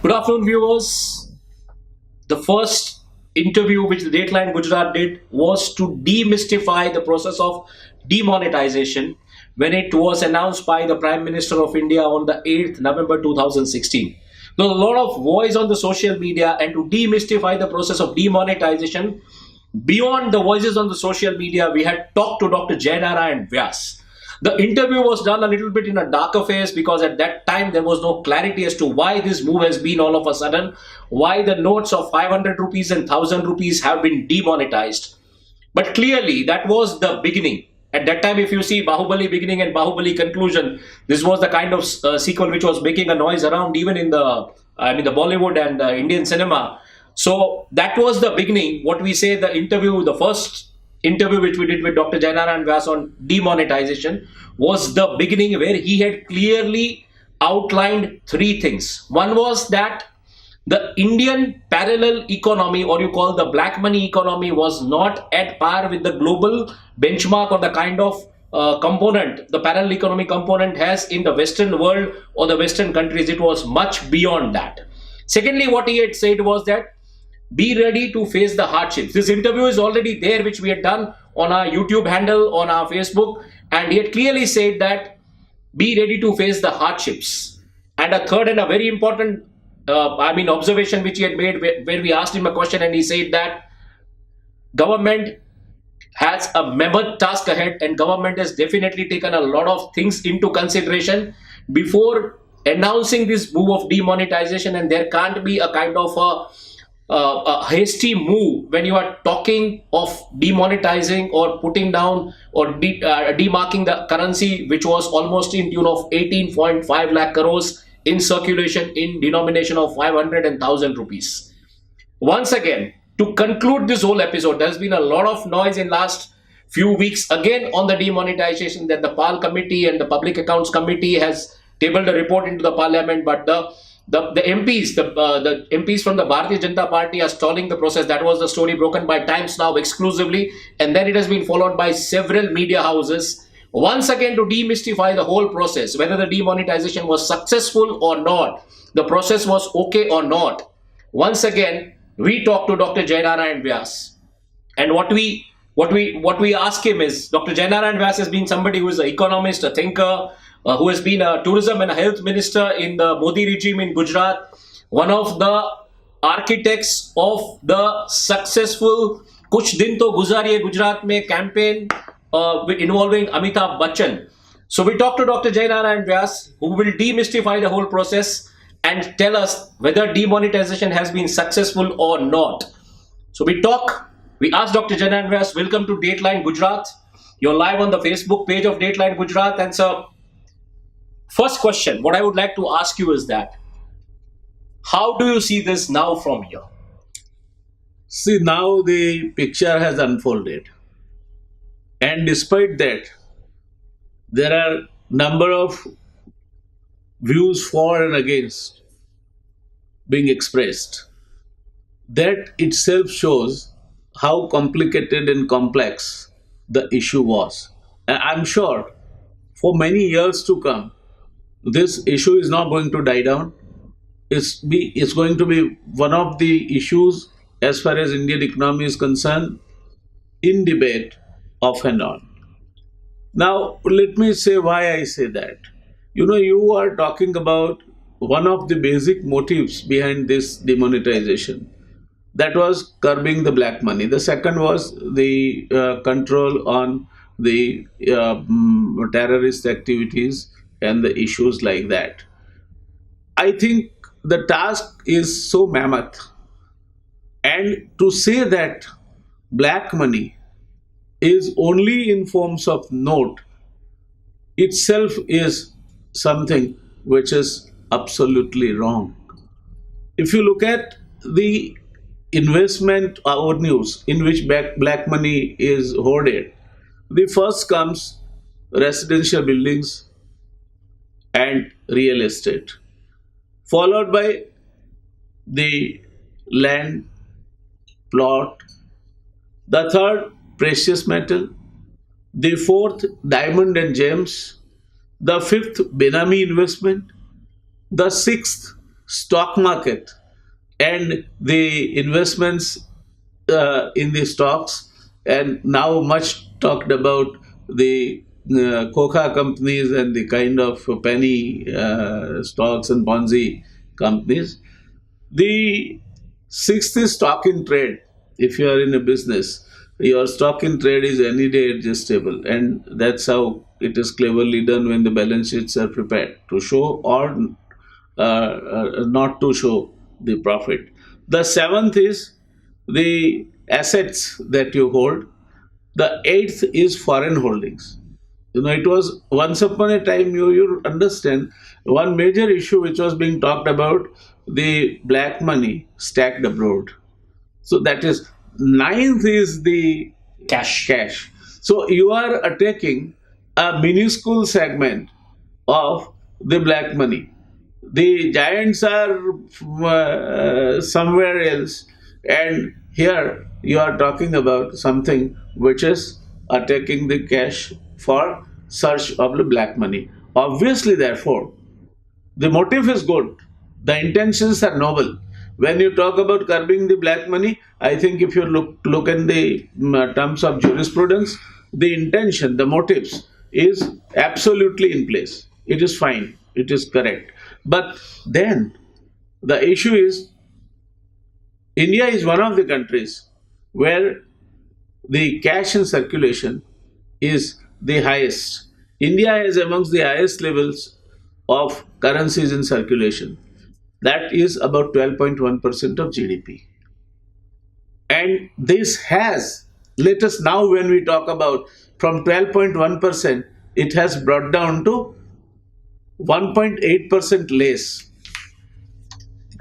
Good afternoon, viewers. The first interview which the Dateline Gujarat did was to demystify the process of demonetization when it was announced by the Prime Minister of India on the 8th November 2016. There was a lot of voice on the social media, and to demystify the process of demonetization, beyond the voices on the social media, we had talked to Dr. JayNarayan Vyas. The interview was done a little bit in a darker phase because at that time there was no clarity as to why this move has been all of a sudden, why the notes of 500 rupees and 1000 rupees have been demonetized. But clearly that was the beginning. At that time, if you see Bahubali beginning and Bahubali conclusion, this was the kind of sequel which was making a noise around even in the Bollywood and Indian cinema. So that was the beginning. What we say, the interview, the first interview which we did with Dr. JayNarayan Vyas on demonetization was the beginning, where he had clearly outlined three things. One was that the Indian parallel economy, or you call the black money economy, was not at par with the global benchmark or the kind of component the parallel economy component has in the Western world or the Western countries. It was much beyond that. Secondly, what he had said was that be ready to face the hardships. This interview is already there, which we had done on our YouTube handle, on our Facebook, and he had clearly said that be ready to face the hardships. And a third and a very important observation which he had made, where we asked him a question and he said that government has a mammoth task ahead, and government has definitely taken a lot of things into consideration before announcing this move of demonetization, and there can't be a kind of a hasty move when you are talking of demonetizing or putting down or demarking the currency, which was almost in tune of 18.5 lakh crores in circulation in denomination of 500 and 1000 rupees. Once again, to conclude this whole episode, there's been a lot of noise in last few weeks again on the demonetization, that the PAL committee and the Public Accounts Committee has tabled a report into the parliament, but the MPs from the Bharatiya Janata Party are stalling the process. That was the story broken by Times Now exclusively, and then it has been followed by several media houses. Once again, to demystify the whole process, whether the demonetization was successful or not, the process was okay or not. Once again, we talked to Dr. JayNarayan Vyas, and what we ask him is, Dr. JayNarayan Vyas has been somebody who is an economist, a thinker, who has been a tourism and a health minister in the Modi regime in Gujarat, one of the architects of the successful Kuch Din To Guzariye Gujarat Mein campaign involving Amitabh Bachchan. So we talked to Dr. JayNarayan Vyas, who will demystify the whole process and tell us whether demonetization has been successful or not. So we asked Dr. JayNarayan Vyas, welcome to Dateline Gujarat. You're live on the Facebook page of Dateline Gujarat. And so, first question, what I would like to ask you is that, how do you see this now from here? See, now the picture has unfolded. And despite that, there are number of views for and against being expressed. That itself shows how complicated and complex the issue was. And I'm sure for many years to come, this issue is not going to die down. It's going to be one of the issues, as far as Indian economy is concerned, in debate off and on. Now, let me say why I say that. You are talking about one of the basic motives behind this demonetization. That was curbing the black money. The second was the control on the terrorist activities and the issues like that. I think the task is so mammoth. And to say that black money is only in forms of note itself is something which is absolutely wrong. If you look at the investment avenues in which black money is hoarded, the first comes residential buildings and real estate, followed by the land plot, the third precious metal, the fourth diamond and gems, the fifth Benami investment, the sixth stock market and the investments in the stocks, and now much talked about the coca companies and the kind of penny stocks and Ponzi companies. The sixth is stock in trade. If you are in a business, your stock in trade is any day adjustable, and that's how it is cleverly done when the balance sheets are prepared to show or not to show the profit. The seventh is the assets that you hold. The eighth is foreign holdings. It was once upon a time, you understand, one major issue which was being talked about, the black money stacked abroad. So that is ninth is the Cash. cash. So you are attacking a minuscule segment of the black money. The giants are somewhere else, and here you are talking about something which is attacking the cash for search of the black money. Obviously, therefore, the motive is good, the intentions are noble. When you talk about curbing the black money, I think if you look in the terms of jurisprudence, the intention, the motives is absolutely in place. It is fine. It is correct. But then the issue is, India is one of the countries where the cash in circulation is the highest. India is amongst the highest levels of currencies in circulation. That is about 12.1% of GDP. And this has, let us now, when we talk about from 12.1%, it has brought down to 1.8% less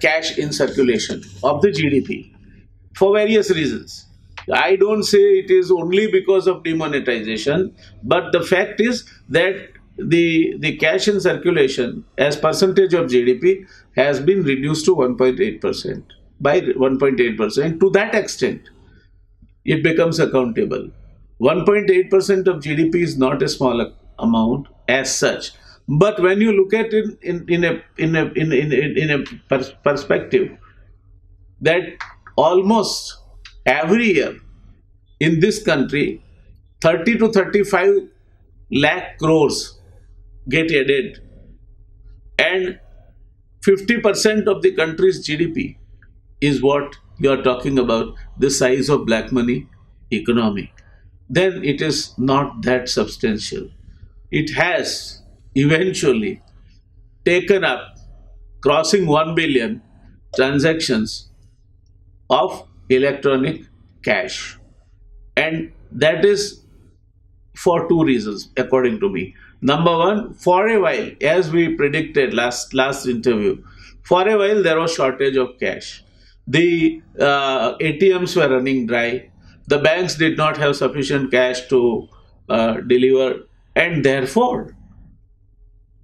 cash in circulation of the GDP for various reasons. I don't say it is only because of demonetization, but the fact is that the cash in circulation as percentage of GDP has been reduced to 1.8%. By 1.8%, to that extent, it becomes accountable. 1.8% of GDP is not a small amount as such. But when you look at it in a perspective, that almost every year in this country, 30 to 35 lakh crores get added, and 50% of the country's GDP is what you are talking about, the size of black money economy, then it is not that substantial. It has eventually taken up crossing 1 billion transactions of electronic cash. And that is for two reasons, according to me. Number one, for a while, as we predicted last interview, for a while there was shortage of cash. The ATMs were running dry. The banks did not have sufficient cash to deliver, and therefore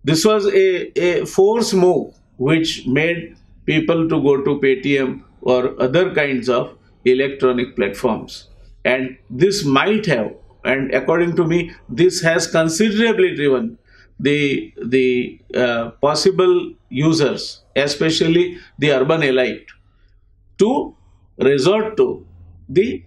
this was a force move which made people to go to Paytm or other kinds of electronic platforms. And this might have, and according to me, this has considerably driven the possible users, especially the urban elite, to resort to the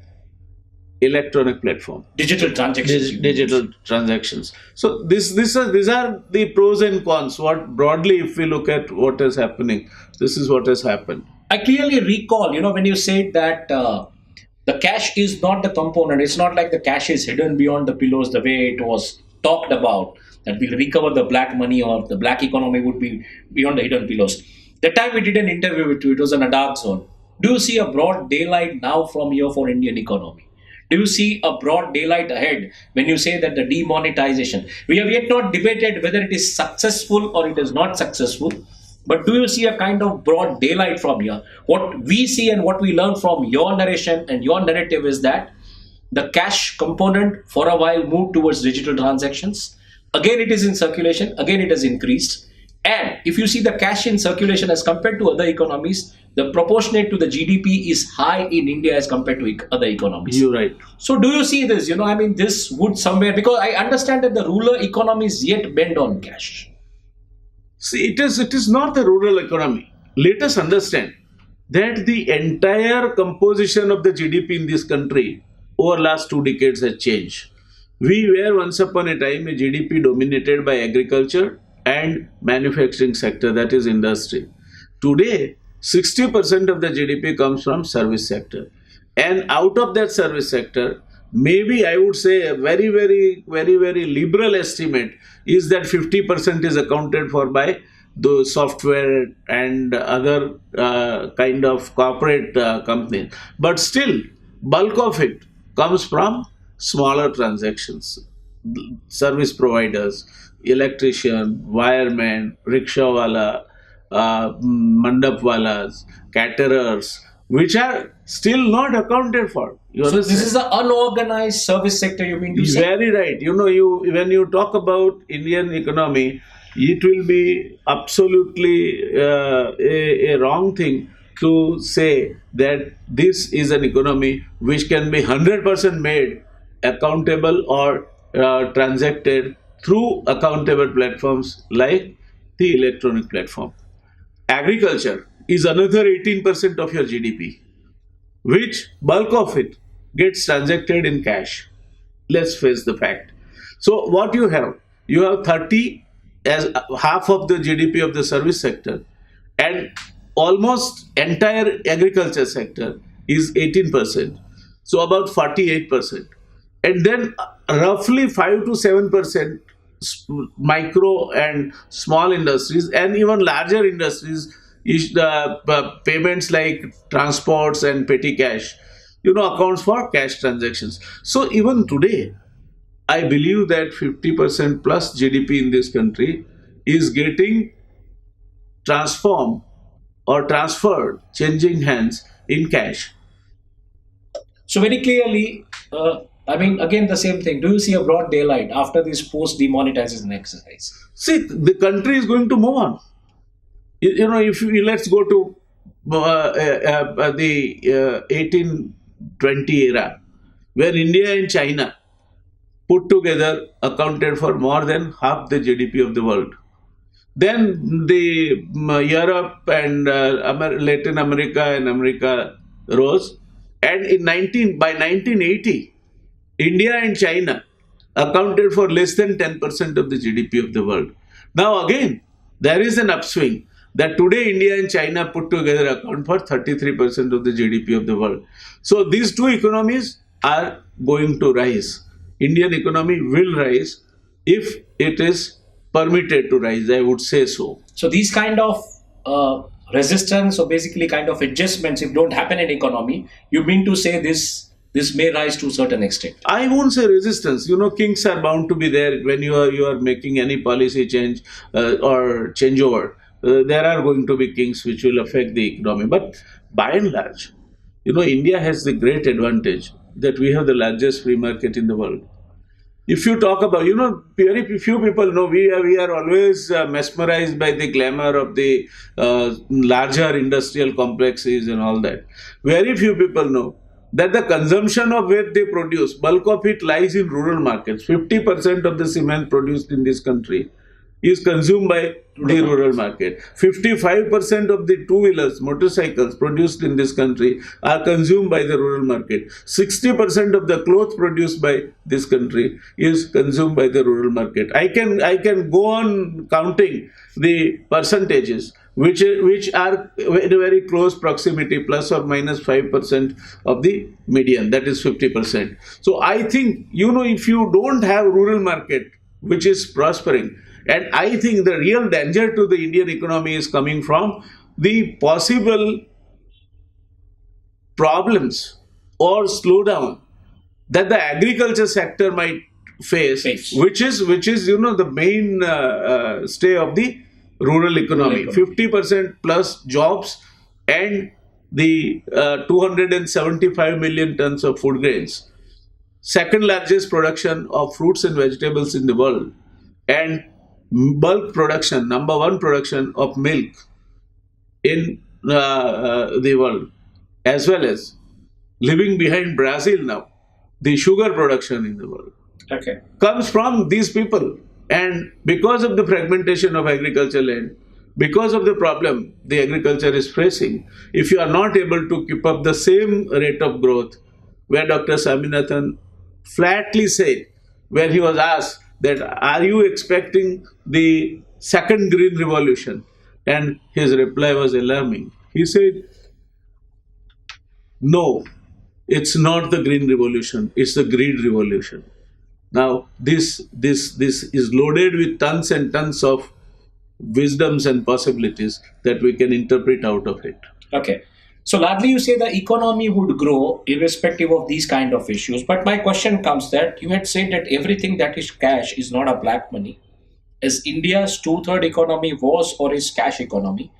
electronic platform, Digital transactions. digital transactions. So these are the pros and cons. What broadly, if we look at what is happening, this is what has happened. I clearly recall, when you said that the cash is not the component. It's not like the cash is hidden beyond the pillows the way it was talked about, that we'll recover the black money or the black economy would be beyond the hidden pillows. The time we did an interview with you, it was in a dark zone. Do you see a broad daylight now from here for Indian economy? Do you see a broad daylight ahead when you say that the demonetization? We have yet not debated whether it is successful or it is not successful. But do you see a kind of broad daylight from here? What we see and what we learn from your narration and your narrative is that the cash component for a while moved towards digital transactions. Again, it is in circulation. Again, it has increased. And if you see the cash in circulation as compared to other economies, the proportionate to the GDP is high in India as compared to other economies. You're right. So do you see this? This would somewhere, because I understand that the rural economies yet bend on cash. See, it is not the rural economy. let us understand that the entire composition of the GDP in this country over last 2 decades has changed. We were once upon a time a GDP dominated by agriculture and manufacturing sector, that is industry. Today, 60% of the GDP comes from service sector. And out of that service sector, maybe I would say a very liberal estimate is that 50% is accounted for by the software and other kind of corporate companies. But still, bulk of it comes from smaller transactions, service providers, electrician, wireman, rickshawala, mandapwalas, caterers, which are still not accounted for. You So this understand? is the unorganized service sector, you mean to say? Very right. You when you talk about Indian economy, it will be absolutely a wrong thing to say that this is an economy which can be 100% made accountable or transacted through accountable platforms like the electronic platform. Agriculture is another 18% of your GDP, which bulk of it gets transacted in cash. Let's face the fact. So what you have 30 as half of the GDP of the service sector, and almost entire agriculture sector is 18%. So about 48%. And then roughly 5 to 7% micro and small industries, and even larger industries is the payments like transports and petty cash, accounts for cash transactions. So even today, I believe that 50% plus GDP in this country is getting transformed or transferred, changing hands in cash. So very clearly, I mean, again, the same thing. Do you see a broad daylight after this post-demonetization exercise? See, the country is going to move on. If we, let's go to the 1820 era, where India and China put together accounted for more than half the GDP of the world. Then the Europe and Latin America and America rose, and by 1980, India and China accounted for less than 10% of the GDP of the world. Now again, there is an upswing that today India and China put together account for 33% of the GDP of the world. So these two economies are going to rise. Indian economy will rise if it is permitted to rise, I would say so. So these kind of resistance, or basically kind of adjustments, if don't happen in economy, you mean to say this may rise to a certain extent? I won't say resistance. Kinks are bound to be there when you are making any policy change or changeover. There are going to be kinks which will affect the economy. But by and large, India has the great advantage that we have the largest free market in the world. If you talk about, very few people know, we are always mesmerized by the glamour of the larger industrial complexes and all that. Very few people know that the consumption of what they produce, bulk of it lies in rural markets. 50% of the cement produced in this country is consumed by the rural market. 55% of the two-wheelers, motorcycles produced in this country are consumed by the rural market. 60% of the clothes produced by this country is consumed by the rural market. I can go on counting the percentages which are in a very close proximity, plus or minus 5% of the median, that is 50%. So I think, if you don't have rural market which is prospering, and I think the real danger to the Indian economy is coming from the possible problems or slowdown that the agriculture sector might face. which is the main stay of the rural economy. 50% plus jobs and the 275 million tons of food grains, second largest production of fruits and vegetables in the world, and bulk production, number one production of milk in the world, as well as leaving behind Brazil now, the sugar production in the world, Okay. comes from these people. And because of the fragmentation of agricultural land, because of the problem the agriculture is facing. If you are not able to keep up the same rate of growth, where Dr. Swaminathan flatly said, when he was asked that, are you expecting the second green revolution? And his reply was alarming. He said, no, it's not the green revolution, it's the greed revolution. Now, this is loaded with tons and tons of wisdoms and possibilities that we can interpret out of it. Okay. So largely you say the economy would grow irrespective of these kind of issues. But my question comes that you had said that everything that is cash is not a black money. As India's two-third economy was or is cash economy,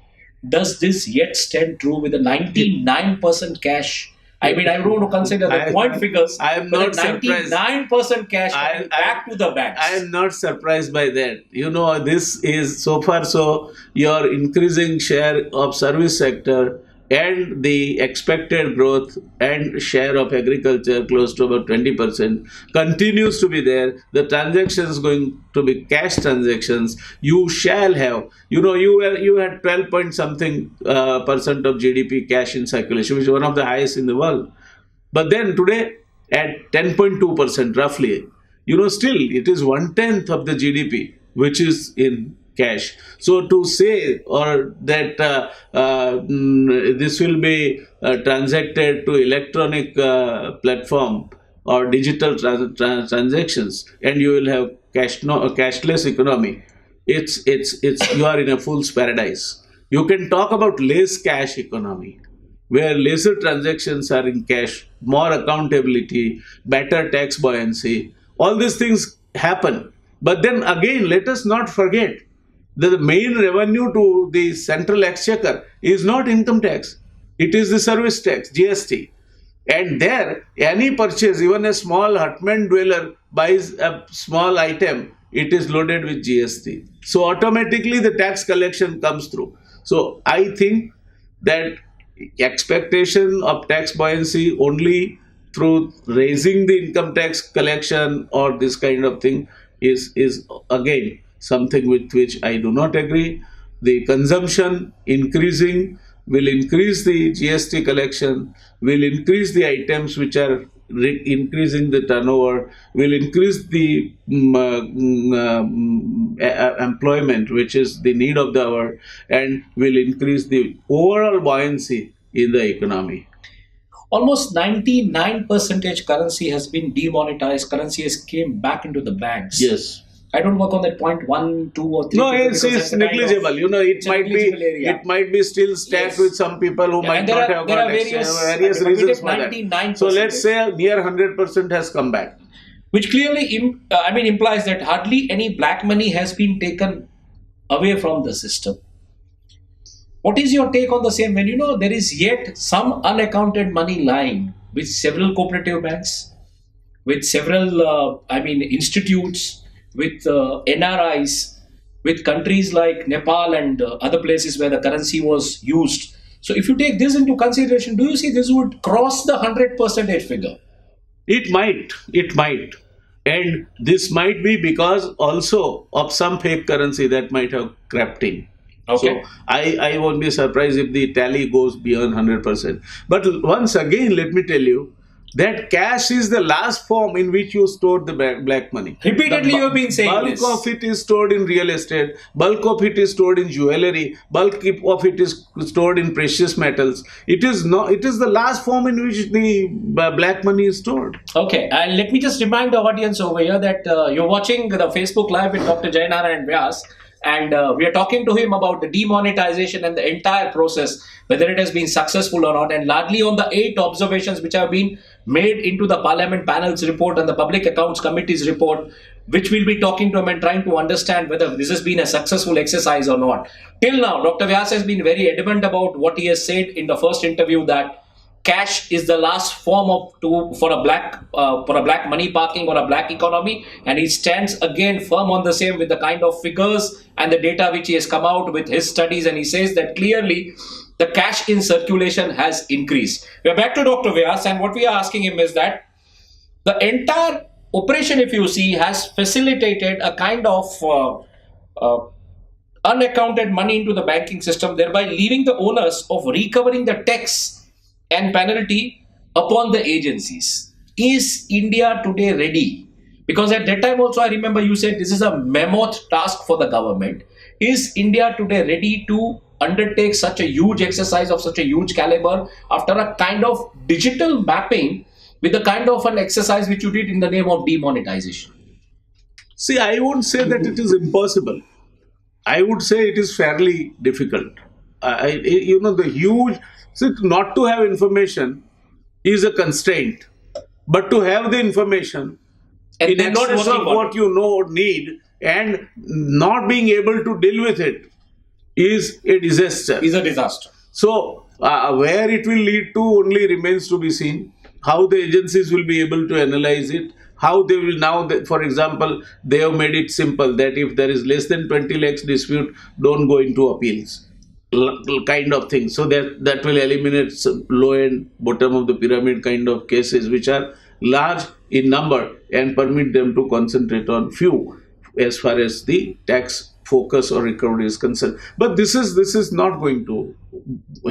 does this yet stand true with the 99% cash? I mean, I don't want to consider the point figures. I am but not the surprised. 99% cash coming back to the banks. I am not surprised by that. You know, this is so far so your increasing share of service sector and the expected growth and share of agriculture close to about 20% continues to be there. The transactions going to be cash transactions. You shall have, you know, you had 12 point something percent of GDP cash in circulation, which is one of the highest in the world. But then today at 10.2% roughly, you know, still it is 1/10 of the GDP which is in cash. So to say or that this will be transacted to electronic platform or digital transactions, and you will have cashless economy. It's you are in a fool's paradise. You can talk about less cash economy, where lesser transactions are in cash, more accountability, better tax buoyancy. All these things happen. But then again, let us not forget that the main revenue to the central exchequer is not income tax. It is the service tax, GST. And there, any purchase, even a small hutman dweller buys a small item, it is loaded with GST. So automatically the tax collection comes through. So I think that expectation of tax buoyancy only through raising the income tax collection or this kind of thing is again something with which I do not agree. The consumption increasing will increase the GST collection, will increase the items which are increasing the turnover, will increase the employment, which is the need of the hour, and will increase the overall buoyancy in the economy. Almost 99% currency has been demonetized. Currency has came back into the banks. Yes. I don't work on that point 1, 2, or 3. No, it's negligible. You know, it might be still stacked with some people who might not have got various reasons for that. So let's say near 100% has come back, which clearly, implies that hardly any black money has been taken away from the system. What is your take on the same? When you know there is yet some unaccounted money lying with several cooperative banks, with several, institutes, with NRIs, with countries like Nepal and other places where the currency was used. So if you take this into consideration, do you see this would cross the 100% figure? It might. And this might be because also of some fake currency that might have crept in. Okay. So I won't be surprised if the tally goes beyond 100%. But once again, let me tell you that cash is the last form in which you store the black money. Repeatedly you have been saying this. Bulk of it is stored in real estate. Bulk of it is stored in jewelry. Bulk of it is stored in precious metals. It is the last form in which the black money is stored. Okay, and let me just remind the audience over here that you're watching the Facebook Live with Dr. JayNarayan and Vyas. And we are talking to him about the demonetization and the entire process, whether it has been successful or not, and largely on the 8 observations which have been made into the Parliament panel's report and the Public Accounts Committee's report, which we'll be talking to him and trying to understand whether this has been a successful exercise or not. Till now, Dr. Vyas has been very adamant about what he has said in the first interview, that cash is the last form for a black money parking or a black economy, and he stands again firm on the same with the kind of figures and the data which he has come out with his studies, and he says that clearly the cash in circulation has increased. We are back to Dr. Vyas, and what we are asking him is that the entire operation, if you see, has facilitated a kind of unaccounted money into the banking system, thereby leaving the onus of recovering the tax and penalty upon the agencies. Is India today ready? Because at that time also, I remember you said this is a mammoth task for the government. Is India today ready to undertake such a huge exercise of such a huge caliber after a kind of digital mapping with the kind of an exercise which you did in the name of demonetization? See, I won't say that it is impossible. I would say it is fairly difficult. The huge, see, not to have information is a constraint, but to have the information And in then not excess working of on what it. you know or need and not being able to deal with it is a disaster. Is a disaster. So, where it will lead to only remains to be seen. How the agencies will be able to analyze it. How they will now, for example, they have made it simple that if there is less than 20 lakhs dispute, don't go into appeals, kind of thing. So that will eliminate some low and bottom of the pyramid kind of cases, which are large in number, and permit them to concentrate on few as far as the tax focus or recovery is concerned. But this is not going to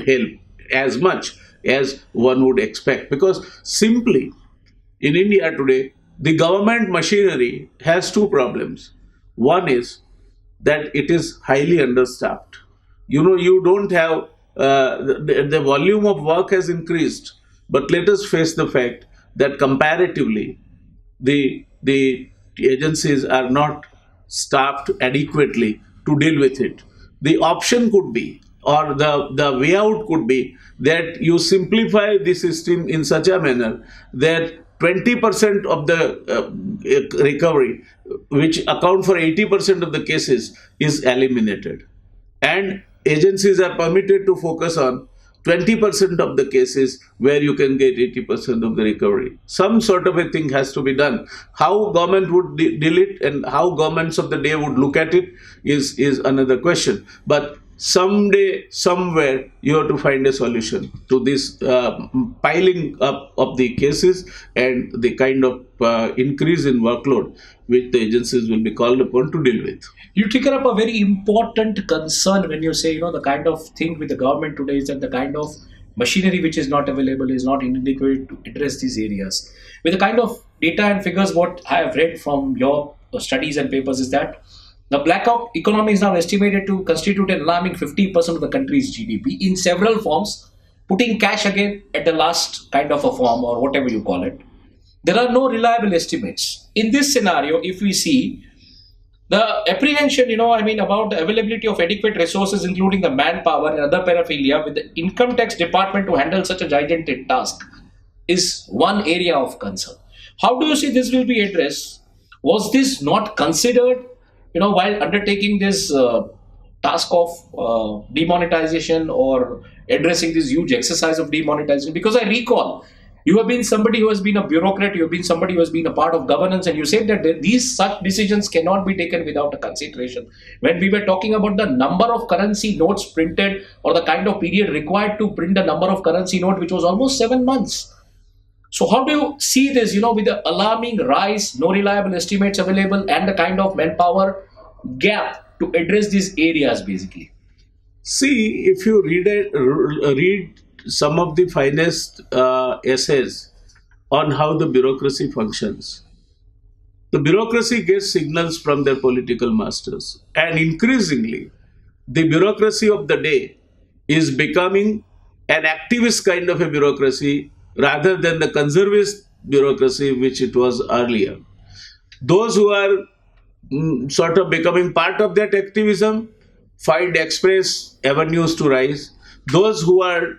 help as much as one would expect, because simply in India today, the government machinery has two problems. One is that it is highly understaffed. You don't have the volume of work has increased, but let us face the fact that comparatively, the agencies are not staffed adequately to deal with it. The option could be, or the way out could be, that you simplify the system in such a manner that 20% of the recovery, which account for 80% of the cases, is eliminated, and agencies are permitted to focus on 20% of the cases where you can get 80% of the recovery. Some sort of a thing has to be done. How government would deal it and how governments of the day would look at it is another question. But someday, somewhere, you have to find a solution to this piling up of the cases and the kind of increase in workload which the agencies will be called upon to deal with. You trigger up a very important concern when you say, the kind of thing with the government today is that the kind of machinery which is not available is not inadequate to address these areas. With the kind of data and figures, what I have read from your studies and papers is that the blackout economy is now estimated to constitute an alarming 50% of the country's GDP in several forms, putting cash again at the last kind of a form or whatever you call it. There are no reliable estimates. In this scenario, if we see the apprehension, about the availability of adequate resources, including the manpower and other paraphernalia, with the income tax department to handle such a gigantic task, is one area of concern. How do you see this will be addressed? Was this not considered, while undertaking this task of demonetization or addressing this huge exercise of demonetization? Because I recall you have been somebody who has been a bureaucrat, you have been somebody who has been a part of governance, and you said that these such decisions cannot be taken without a consideration. When we were talking about the number of currency notes printed or the kind of period required to print the number of currency note, which was almost 7 months. So how do you see this, with the alarming rise, no reliable estimates available, and the kind of manpower gap to address these areas basically? See, if you read some of the finest essays on how the bureaucracy functions, the bureaucracy gets signals from their political masters, and increasingly, the bureaucracy of the day is becoming an activist kind of a bureaucracy rather than the conservative bureaucracy which it was earlier. Those who are sort of becoming part of that activism find express avenues to rise. Those who are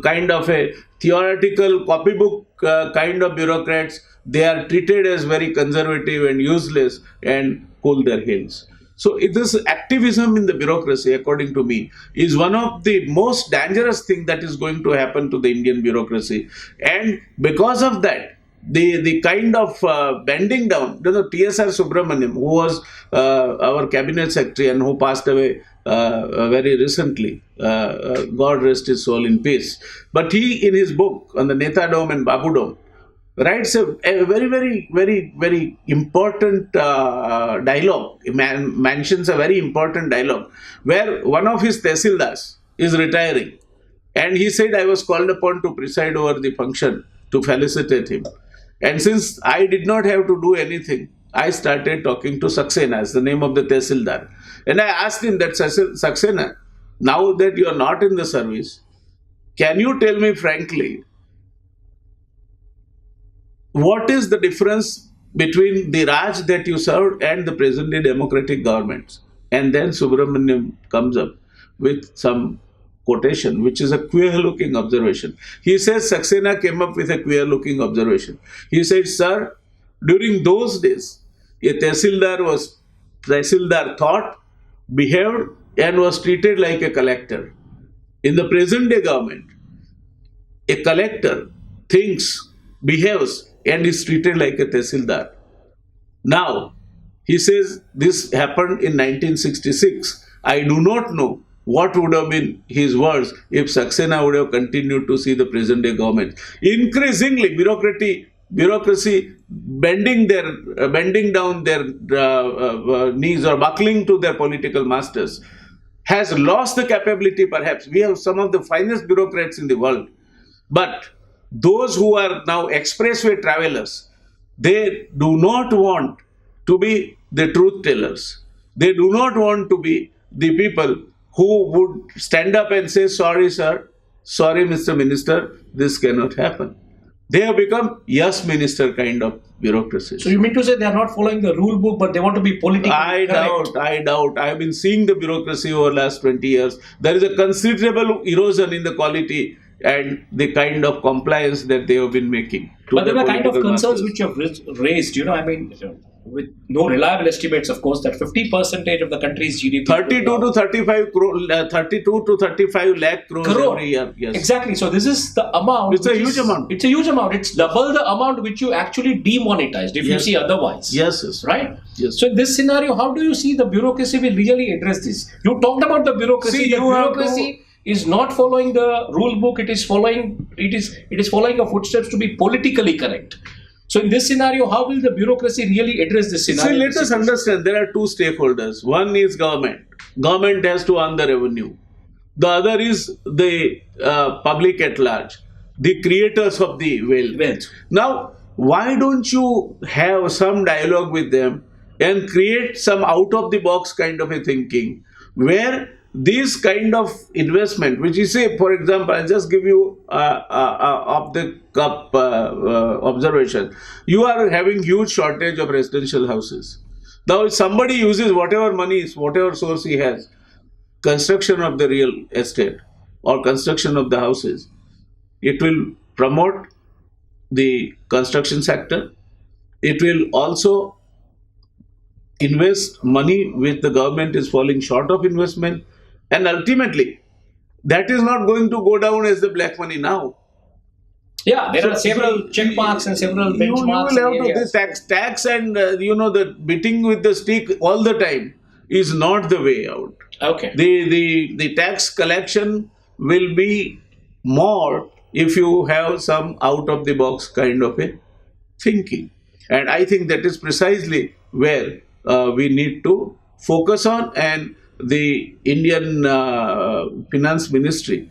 kind of a theoretical copybook kind of bureaucrats, they are treated as very conservative and useless and cool their heels. So this activism in the bureaucracy, according to me, is one of the most dangerous thing that is going to happen to the Indian bureaucracy. And because of that, the kind of bending down, T.S.R. Subramaniam, who was our cabinet secretary and who passed away very recently, God rest his soul in peace. But he, in his book on the Netadom and Babudom, writes a very, very, very, very important dialogue, mentions a very important dialogue, where one of his tehsildars is retiring. And he said, I was called upon to preside over the function to felicitate him. And since I did not have to do anything, I started talking to Saxena, as the name of the tehsildar. And I asked him that, Saxena, now that you are not in the service, can you tell me frankly, what is the difference between the Raj that you served and the present day democratic governments? And then Subramaniam comes up with some quotation, which is a queer looking observation. He says Saxena came up with a queer looking observation. He said, sir, during those days, a tehsildar thought, behaved, and was treated like a collector. In the present day government, a collector thinks, behaves, and is treated like a tehsildar. Now, he says this happened in 1966. I do not know what would have been his words if Saxena would have continued to see the present day government. Increasingly, bureaucracy bending down their knees or buckling to their political masters, has lost the capability. Perhaps we have some of the finest bureaucrats in the world, but those who are now expressway travelers, they do not want to be the truth tellers. They do not want to be the people who would stand up and say, sorry, sir, sorry, Mr. Minister, this cannot happen. They have become yes minister kind of bureaucracy. So you mean to say they are not following the rule book, but they want to be politically correct? I doubt. I have been seeing the bureaucracy over the last 20 years. There is a considerable erosion in the quality and the kind of compliance that they have been making. But there were kind of concerns which you have raised, with no reliable estimates, of course, that 50% of the country's GDP. 32 to 35 lakh crores every year. Yes. Exactly. So this is the amount. It's a huge amount. It's a huge amount. It's double the amount which you actually demonetized if you see otherwise. Yes. Right? Yes. So in this scenario, how do you see the bureaucracy will really address this? You talked about the bureaucracy. See, the bureaucracy is not following the rule book. It is following a footsteps to be politically correct. So in this scenario, how will the bureaucracy really address this scenario? See, let us understand there are two stakeholders. One is government. Government has to earn the revenue. The other is the public at large, the creators of the wealth. Now, why don't you have some dialogue with them and create some out-of-the-box kind of a thinking where this kind of investment, which you say, for example, I'll just give you off the cup observation. You are having huge shortage of residential houses. Now, if somebody uses whatever money, whatever source he has, construction of the real estate or construction of the houses, it will promote the construction sector. It will also invest money which the government is falling short of investment. And ultimately, that is not going to go down as the black money now. Yeah, there are several check marks and several benchmarks. You will have to tax and the beating with the stick all the time is not the way out. Okay. The tax collection will be more if you have some out of the box kind of a thinking, and I think that is precisely where we need to focus on, and the Indian Finance Ministry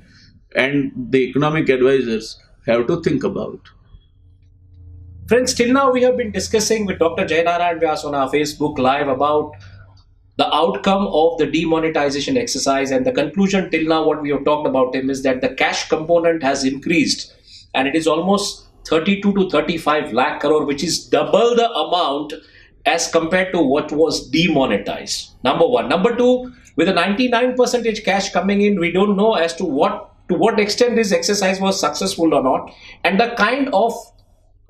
and the economic advisors have to think about. Friends, till now we have been discussing with Dr. JayNarayan Vyas on our Facebook Live about the outcome of the demonetization exercise, and the conclusion till now what we have talked about him is that the cash component has increased and it is almost 32 to 35 lakh crore, which is double the amount as compared to what was demonetized. Number one. Number two, with a 99% cash coming in, we don't know as to what extent this exercise was successful or not, and the kind of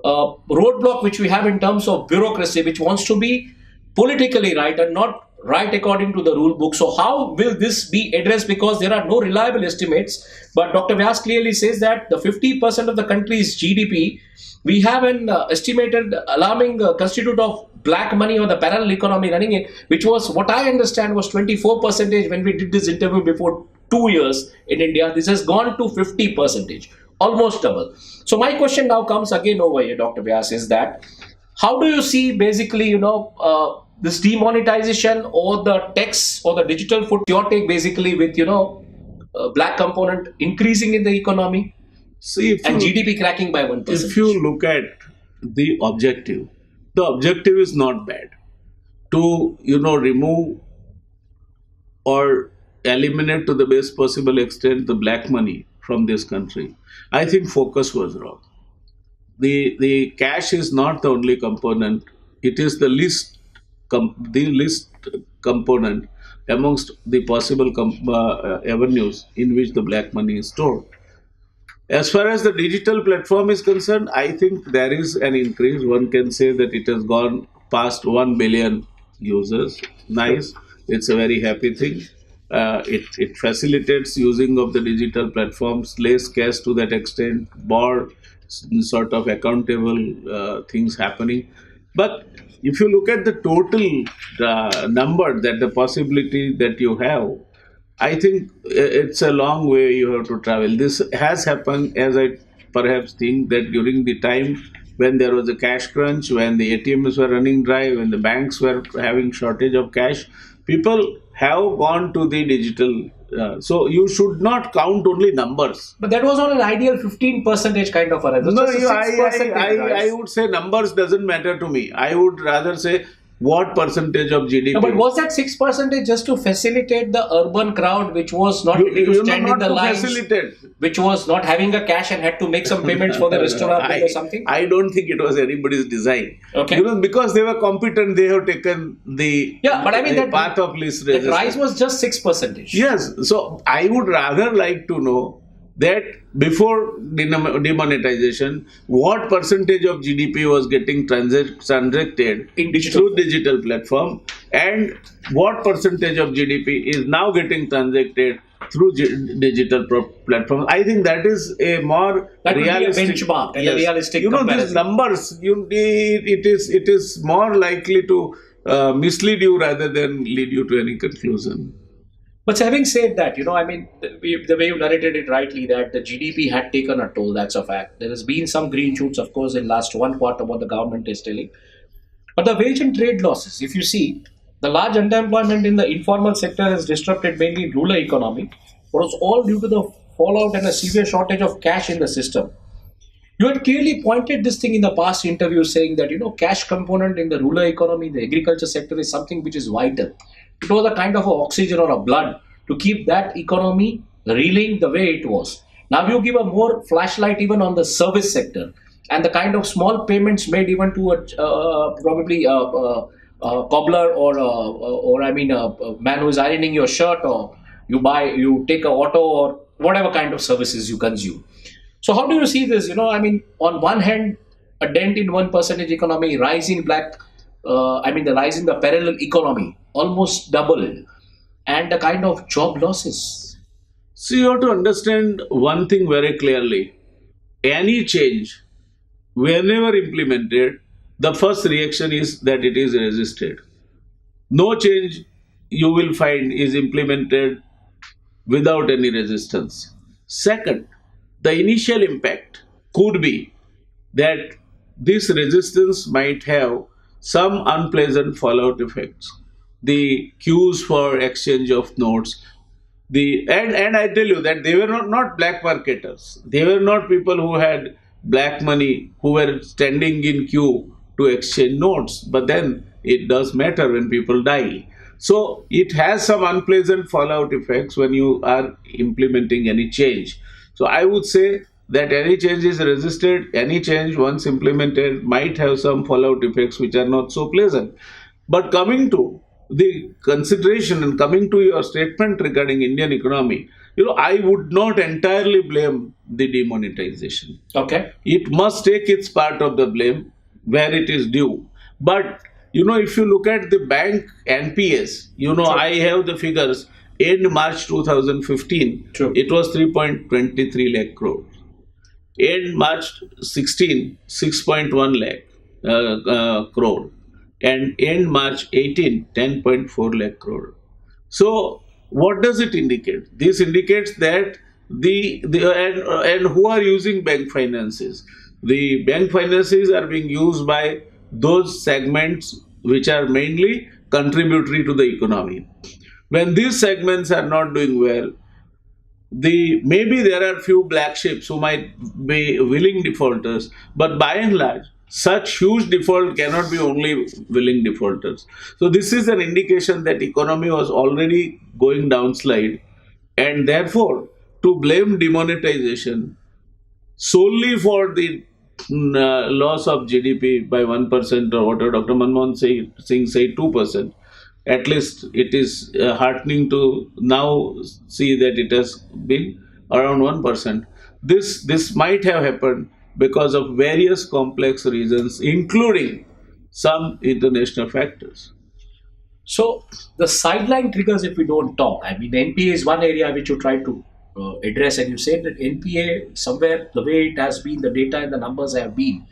roadblock which we have in terms of bureaucracy, which wants to be politically right and not right according to the rule book. So how will this be addressed? Because there are no reliable estimates, but Dr. Vyas clearly says that the 50% of the country's GDP, we have an estimated alarming constitute of black money or the parallel economy running in, which was, what I understand, was 24% when we did this interview before 2 years in India. This has gone to 50%. almost double. So my question now comes again over here, Dr. Vyas, is that how do you see basically, this demonetization or the tax or the digital foot, your take basically with, black component increasing in the economy See, and GDP cracking by 1%? if you look at the objective is not bad to remove or eliminate to the best possible extent the black money from this country. I think focus was wrong. The cash is not the only component; it is the least component amongst the possible avenues in which the black money is stored. As far as the digital platform is concerned, I think there is an increase. One can say that it has gone past 1 billion users. Nice. It's a very happy thing. It facilitates using of the digital platforms, less cash to that extent, more sort of accountable things happening. But if you look at the total number, that the possibility that you have, I think it's a long way you have to travel. This has happened, as I perhaps think, that during the time when there was a cash crunch, when the ATMs were running dry, when the banks were having shortage of cash, people have gone to the digital. So you should not count only numbers. But that was on an ideal 15 percentage kind of a rise. It was No, just a 6% rise. I would say numbers doesn't matter to me. I would rather say what percentage of GDP. No, but was that 6% just to facilitate the urban crowd, which was not able to stand in the lines, facilitate. which was not having a cash and had to make some payments for the restaurant bill or something? I don't think it was anybody's design. Okay. Because they were competent, they have taken the but I mean the that path of least the resistance. rise was just 6%. Yes, so I would rather like to know that before demonetization, what percentage of GDP was getting transacted In digital. through digital platform, and what percentage of GDP is now getting transacted through digital platforms. I think that is a more That would be a realistic benchmark and a realistic these comparison. numbers. It is more likely to mislead you rather than lead you to any conclusion. But having said that, the way you narrated it rightly, that the GDP had taken a toll, that's a fact. There has been some green shoots, of course, in last one quarter what the government is telling. But the wage and trade losses, if you see, the large unemployment in the informal sector has disrupted mainly rural economy, but was all due to the fallout and a severe shortage of cash in the system. You had clearly pointed this thing in the past interview, saying that, cash component in the rural economy, the agriculture sector is something which is vital. It was a kind of a oxygen or a blood to keep that economy reeling the way it was. Now you give a more flashlight even on the service sector and the kind of small payments made even to probably a cobbler or a man who is ironing your shirt, or you take a auto or whatever kind of services you consume. So how do you see this? On one hand, a dent in 1% economy, rise in the rise in the parallel economy almost doubled, and the kind of job losses. So you have to understand one thing very clearly. Any change, whenever implemented, the first reaction is that it is resisted. No change you will find is implemented without any resistance. Second, the initial impact could be that this resistance might have some unpleasant fallout effects. The queues for exchange of notes, and I tell you that they were not black marketers. They were not people who had black money who were standing in queue to exchange notes. But then it does matter when people die. So it has some unpleasant fallout effects when you are implementing any change. So I would say that any change is resisted. Any change once implemented might have some fallout effects which are not so pleasant. But coming to the consideration and coming to your statement regarding Indian economy, I would not entirely blame the demonetization. Okay. It must take its part of the blame where it is due. But if you look at the bank NPS, Sure. I have the figures. In March 2015, True. it was 3.23 lakh crore. In March 16, 6.1 lakh crore. And in March 18, 10.4 lakh crore. So what does it indicate? This indicates that and who are using bank finances? The bank finances are being used by those segments which are mainly contributory to the economy. When these segments are not doing well, maybe there are few black ships who might be willing defaulters, but by and large, such huge default cannot be only willing defaulters. So this is an indication that economy was already going downslide, and therefore to blame demonetization solely for the loss of GDP by 1% or whatever Dr. Manmohan Singh said 2%. At least it is heartening to now see that it has been around 1%. This might have happened because of various complex reasons, including some international factors. So the sideline triggers, if we don't talk, I mean, NPA is one area which you try to address, and you said that NPA, somewhere the way it has been, the data and the numbers have been,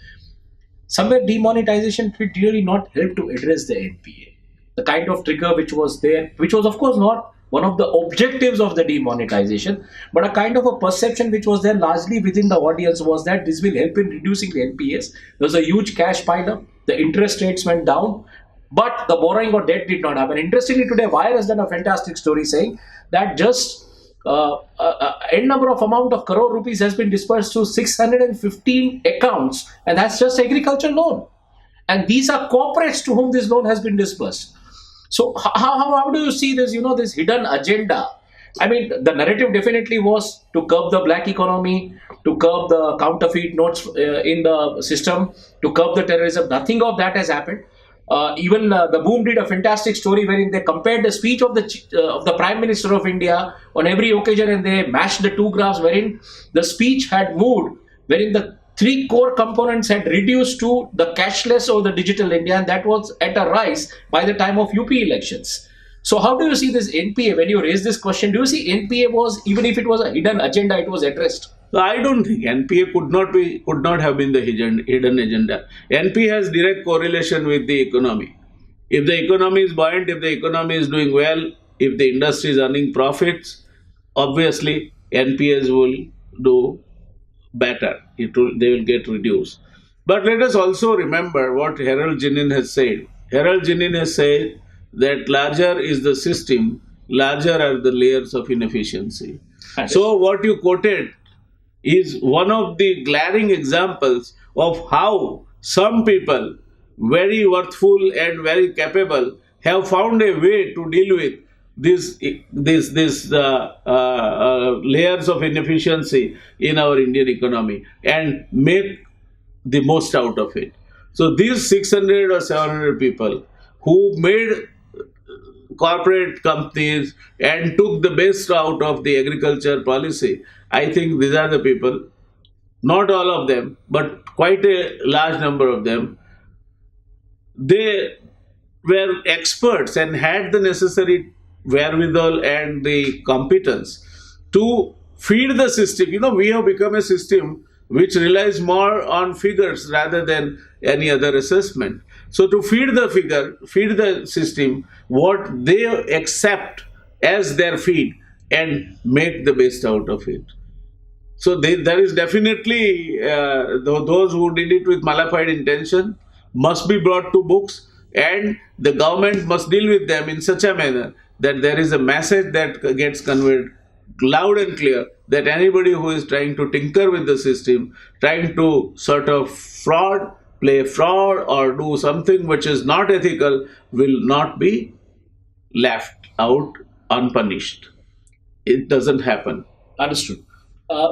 somewhere demonetization did really not help to address the NPA. The kind of trigger which was there, which was of course not one of the objectives of the demonetization, but a kind of a perception which was there largely within the audience, was that this will help in reducing the NPAs. There was a huge cash pile up, the interest rates went down, but the borrowing or debt did not happen. Interestingly, today Vyas has done a fantastic story saying that just n number of amount of crore rupees has been dispersed to 615 accounts, and that's just agriculture loan. And these are corporates to whom this loan has been dispersed. So how do you see this, this hidden agenda? I mean, the narrative definitely was to curb the black economy, to curb the counterfeit notes in the system, to curb the terrorism. Nothing of that has happened. Even the Boom did a fantastic story wherein they compared the speech of the Prime Minister of India on every occasion, and they matched the two graphs wherein the speech had moved, wherein the three core components had reduced to the cashless or the digital India, and that was at a rise by the time of UP elections. So how do you see this NPA? When you raise this question, do you see NPA was, even if it was a hidden agenda, it was addressed? So I don't think NPA could not have been the hidden agenda. NPA has direct correlation with the economy. If the economy is buoyant, if the economy is doing well, if the industry is earning profits, obviously NPAs will do better. They will get reduced. But let us also remember what Harold Ginin has said. Harold Ginin has said that larger is the system, larger are the layers of inefficiency. So what you quoted is one of the glaring examples of how some people, very worthful and very capable, have found a way to deal with these layers of inefficiency in our Indian economy and make the most out of it. So these 600 or 700 people who made corporate companies and took the best out of the agriculture policy, I think these are the people, not all of them, but quite a large number of them. They were experts and had the necessary wherewithal and the competence to feed the system. We have become a system which relies more on figures rather than any other assessment. So to feed the system what they accept as their feed and make the best out of it. So there is definitely those who did it with malified intention must be brought to books, and the government must deal with them in such a manner that there is a message that gets conveyed loud and clear that anybody who is trying to tinker with the system, trying to sort of play fraud or do something which is not ethical, will not be left out unpunished. It doesn't happen. Understood.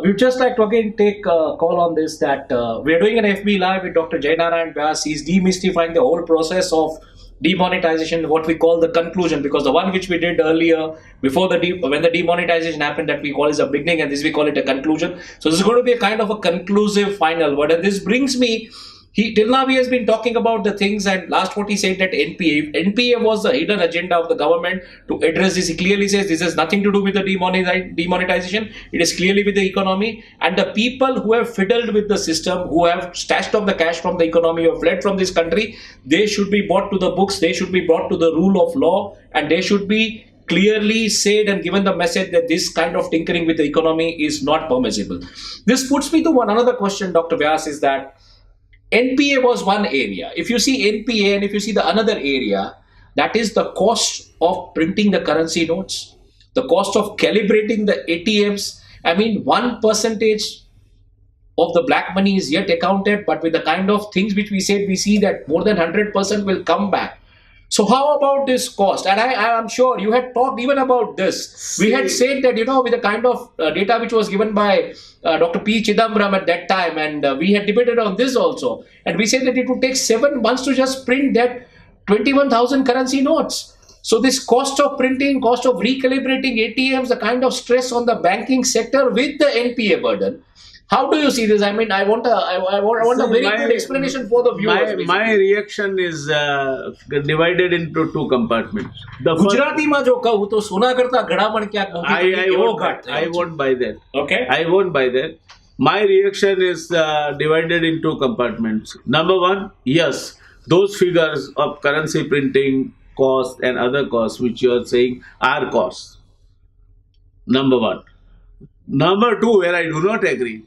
We'd just like to again take a call on this, that we're doing an FB Live with Dr. JayNarayan Vyas. He's demystifying the whole process of demonetization, what we call the conclusion, because the one which we did earlier before when the demonetization happened, that we call is a beginning, and this we call it a conclusion. So this is going to be a kind of a conclusive final word, and this brings me. Till now he has been talking about the things, and last what he said, that NPA was the hidden agenda of the government to address this. He clearly says this has nothing to do with the demonetization. It is clearly with the economy, and the people who have fiddled with the system, who have stashed up the cash from the economy or fled from this country, they should be brought to the books. They should be brought to the rule of law, and they should be clearly said and given the message that this kind of tinkering with the economy is not permissible. This puts me to one another question, Dr. Vyas, is that NPA was one area. If you see NPA and if you see the another area, that is the cost of printing the currency notes, the cost of calibrating the ATMs. I mean, 1% of the black money is yet accounted, but with the kind of things which we said, we see that more than 100% will come back. So how about this cost? And I am sure you had talked even about this. We had said that, with the kind of data which was given by Dr. P. Chidambaram at that time, and we had debated on this also. And we said that it would take 7 months to just print that 21,000 currency notes. So this cost of printing, cost of recalibrating ATMs, the kind of stress on the banking sector with the NPA burden. How do you see this? I mean, I want a very good explanation for the viewers. My reaction is divided into two compartments. The Gujarati માં જો કહું તો સોના કરતા ઘડા પણ ક્યાંક I won't buy that. Okay. I won't buy that. My reaction is divided in two compartments. Number one, yes, those figures of currency printing cost and other costs which you are saying are costs. Number one. Number two, where I do not agree,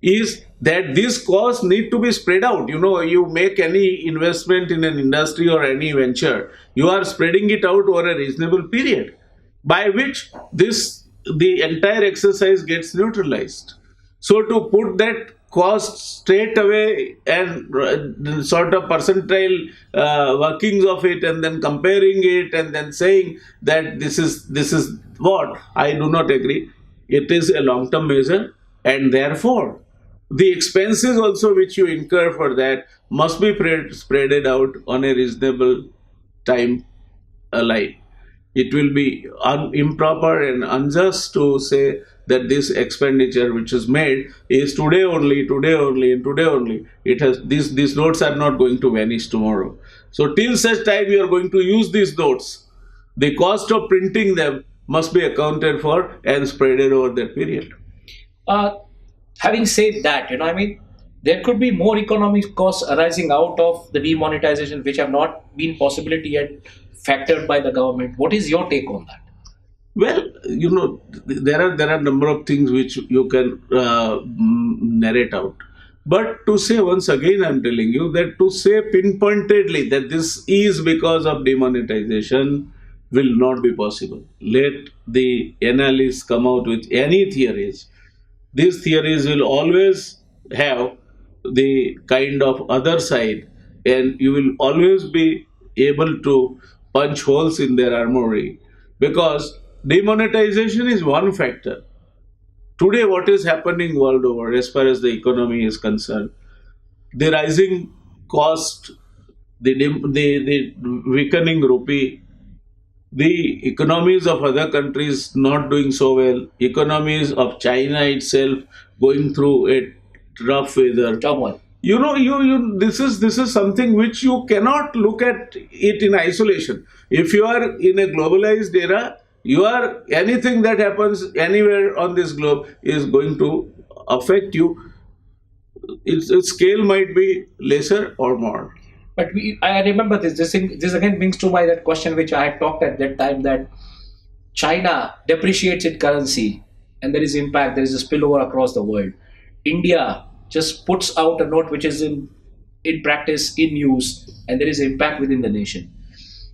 is that these costs need to be spread out. You make any investment in an industry or any venture, you are spreading it out over a reasonable period, by which the entire exercise gets neutralized. So to put that cost straight away and sort of percentile workings of it and then comparing it and then saying that this is what, I do not agree. It is a long-term measure, and therefore the expenses also which you incur for that must be spreaded out on a reasonable time line. It will be improper and unjust to say that this expenditure which is made is today only, and today only. It has these notes are not going to vanish tomorrow. So till such time you are going to use these notes, the cost of printing them must be accounted for and spreaded over that period. Having said that, I mean, there could be more economic costs arising out of the demonetization which have not been possibility yet factored by the government. What is your take on that? Well, there are a number of things which you can narrate out. But to say, once again, I'm telling you that to say pinpointedly that this is because of demonetization will not be possible. Let the analysts come out with any theories. These theories will always have the kind of other side, and you will always be able to punch holes in their armory, because demonetization is one factor. Today, what is happening world over as far as the economy is concerned, the rising cost, the weakening rupee, the economies of other countries not doing so well, economies of China itself going through a rough weather. Turmoil. This is something which you cannot look at it in isolation. If you are in a globalized era, anything that happens anywhere on this globe is going to affect you. Its scale might be lesser or more. But I remember this. This again brings to mind that question which I had talked at that time, that China depreciates its currency and there is impact, there is a spillover across the world. India just puts out a note which is in practice, in use, and there is impact within the nation.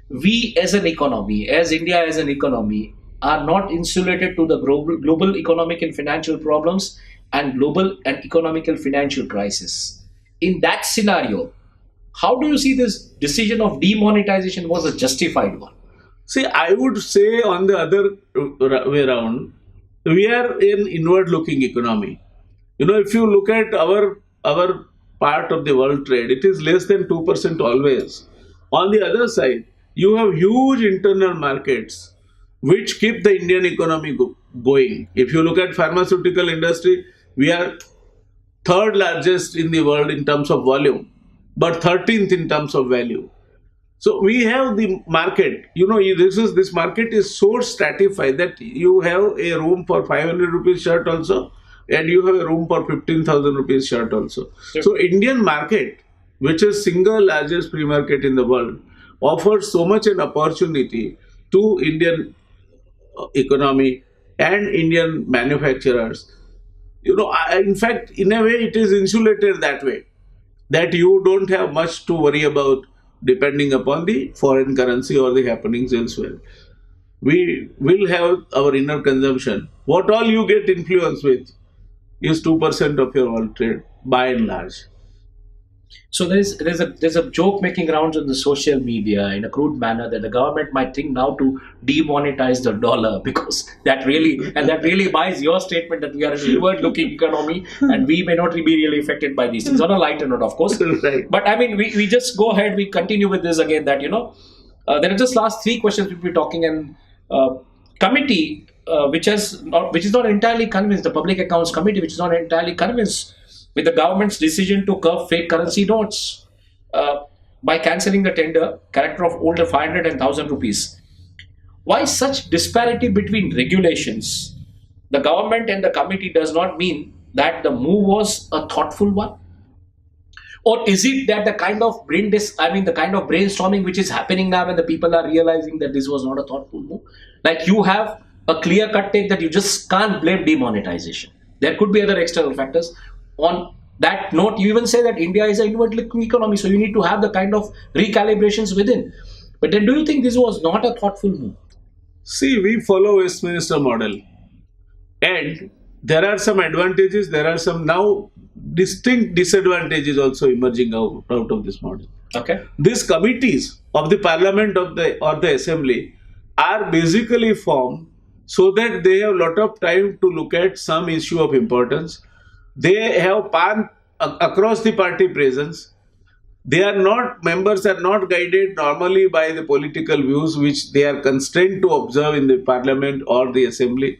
We as an economy, as India as an economy, are not insulated to the global economic and financial problems and global and economical financial crisis. In that scenario, how do you see this decision of demonetization was a justified one? See, I would say on the other way around, we are an inward-looking economy. If you look at our part of the world trade, it is less than 2% always. On the other side, you have huge internal markets which keep the Indian economy going. If you look at pharmaceutical industry, we are third largest in the world in terms of volume, but 13th in terms of value. So we have the market. This market is so stratified that you have a room for 500 rupees shirt also, and you have a room for 15,000 rupees shirt also. Sure. So Indian market, which is single largest free market in the world, offers so much an opportunity to Indian economy and Indian manufacturers. In fact, in a way, it is insulated that way, that you don't have much to worry about depending upon the foreign currency or the happenings elsewhere. We will have our inner consumption. What all you get influence with is 2% of your world trade, by and large. So there's a joke making rounds on the social media in a crude manner that the government might think now to demonetize the dollar because that really buys your statement that we are an inward-looking economy and we may not be really affected by these things. On a lighter note, of course. Right. But I mean, we just go ahead. We continue with this again. That there are just last three questions we'll be talking, and committee which is not entirely convinced, the Public Accounts Committee, which is not entirely convinced with the government's decision to curb fake currency notes by cancelling the tender character of older 500 and 1000 rupees. Why such disparity between regulations? The government and the committee does not mean that the move was a thoughtful one, or is it that the kind of the kind of brainstorming which is happening now when the people are realizing that this was not a thoughtful move? Like, you have a clear cut take that you just can't blame demonetization. There could be other external factors. On that note, you even say that India is an inward-looking economy, so you need to have the kind of recalibrations within. But then, do you think this was not a thoughtful move? See, we follow Westminster model, and there are some advantages. There are some now distinct disadvantages also emerging out of this model. Okay. These committees of the Parliament or the Assembly are basically formed so that they have a lot of time to look at some issue of importance. They have across the party presence. Members are not guided normally by the political views which they are constrained to observe in the Parliament or the Assembly.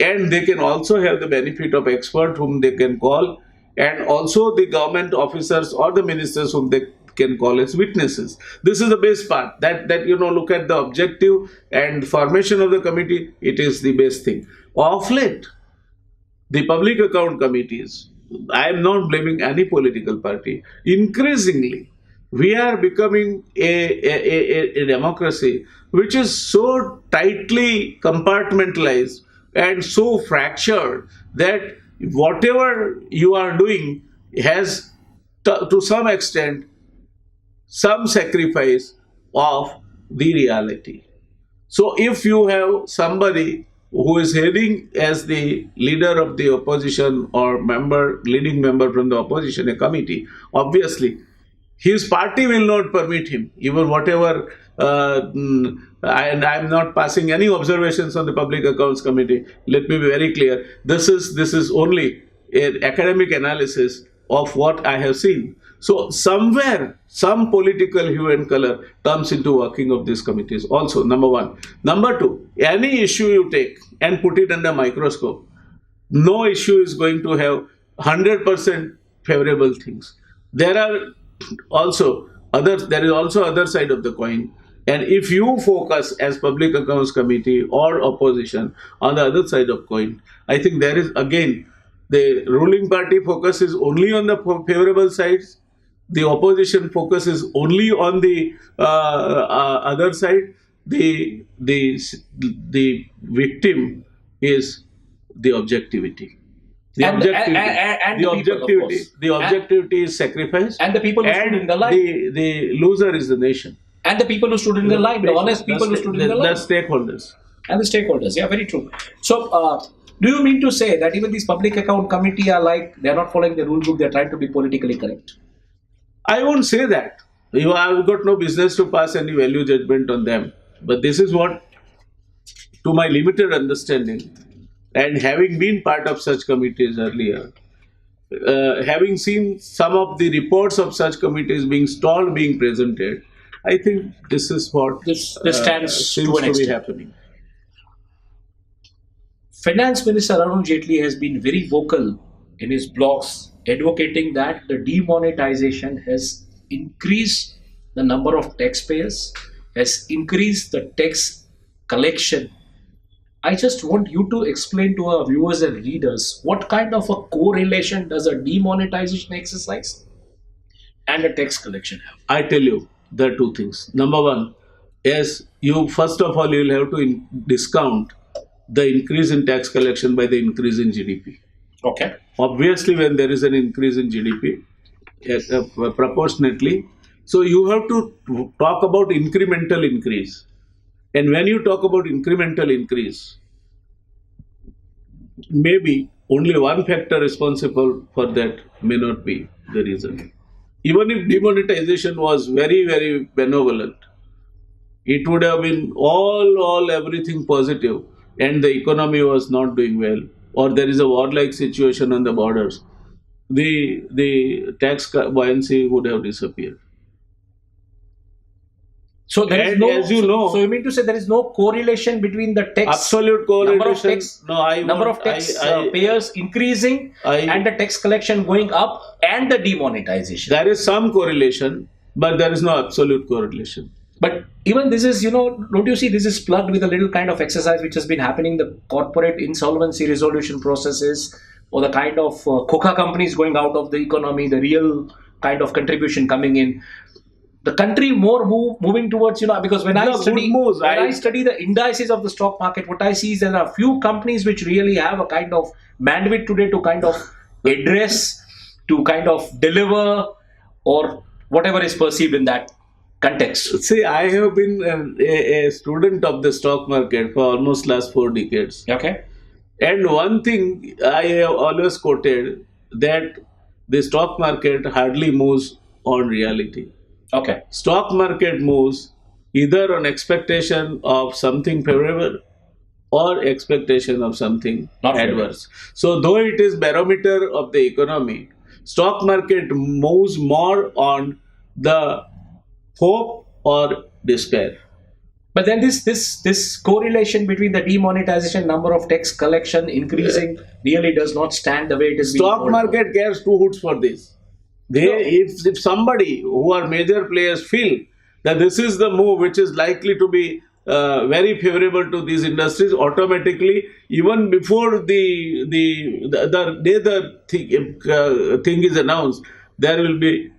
And they can also have the benefit of experts whom they can call, and also the government officers or the ministers whom they can call as witnesses. This is the best part. That look at the objective and formation of the committee. It is the best thing. Of late, the public account committees, I am not blaming any political party. Increasingly, we are becoming a democracy which is so tightly compartmentalized and so fractured that whatever you are doing has, to some extent, some sacrifice of the reality. So if you have somebody who is heading as the leader of the opposition or leading member from the opposition, a committee, obviously his party will not permit him, even whatever. And I am not passing any observations on the Public Accounts Committee. Let me be very clear. This is only an academic analysis of what I have seen. So somewhere, some political hue and color comes into working of these committees also, number one. Number two, any issue you take and put it under microscope, no issue is going to have 100% favorable things. There is also other side of the coin. And if you focus as Public Accounts Committee or opposition on the other side of coin, I think there is, again, the ruling party focuses only on the favorable sides. The opposition focuses only on the other side. The victim is the objectivity. The objectivity is sacrifice, and the people who stood in the line. The loser is the nation. And the people who stood in the line, the honest people who stood in the line. The stakeholders. And the stakeholders, yeah, very true. So, do you mean to say that even these Public Account Committee are like, they're not following the rule book, they're trying to be politically correct? I won't say that. I've got no business to pass any value judgment on them. But this is what, to my limited understanding, and having been part of such committees earlier, having seen some of the reports of such committees being stalled, being presented, I think this is what this stands seems to be happening. Finance Minister Arun Jaitley has been very vocal in his blogs, advocating that the demonetization has increased the number of taxpayers, has increased the tax collection. I just want you to explain to our viewers and readers what kind of a correlation does a demonetization exercise and a tax collection have? I tell you, there are two things. Number one is, first of all, you will have to discount the increase in tax collection by the increase in GDP. Okay. Obviously, when there is an increase in GDP, proportionately, so you have to talk about incremental increase. And when you talk about incremental increase, maybe only one factor responsible for that may not be the reason. Even if demonetization was very, very benevolent, it would have been all everything positive, and the economy was not doing well, or there is a war-like situation on the borders. The tax buoyancy would have disappeared. So there is And no. as you know, so you mean to say there is no correlation between the tax absolute number of correlation. tax No, I number won't- of tax I- payers increasing and the tax collection going up and the demonetization. There is some correlation, but there is no absolute correlation. But even this is, don't you see this is plugged with a little kind of exercise which has been happening, the corporate insolvency resolution processes, or the kind of coca companies going out of the economy, the real kind of contribution coming in. The country more moving towards, because when I study the indices of the stock market, what I see is there are a few companies which really have a kind of bandwidth today to kind of address, to kind of deliver, or whatever is perceived in that context. See, I have been a student of the stock market for almost last 4 decades. Okay. And one thing I have always quoted, that the stock market hardly moves on reality. Okay. Stock market moves either on expectation of something favorable or expectation of something Not adverse. So though it is barometer of the economy, stock market moves more on the hope or despair. But then this correlation between the demonetization, number of tax collection increasing really does not stand the way it is. Stock market cares 2 hoots for this. If somebody who are major players feel that this is the move which is likely to be very favorable to these industries, automatically, even before the day the thing is announced, there will be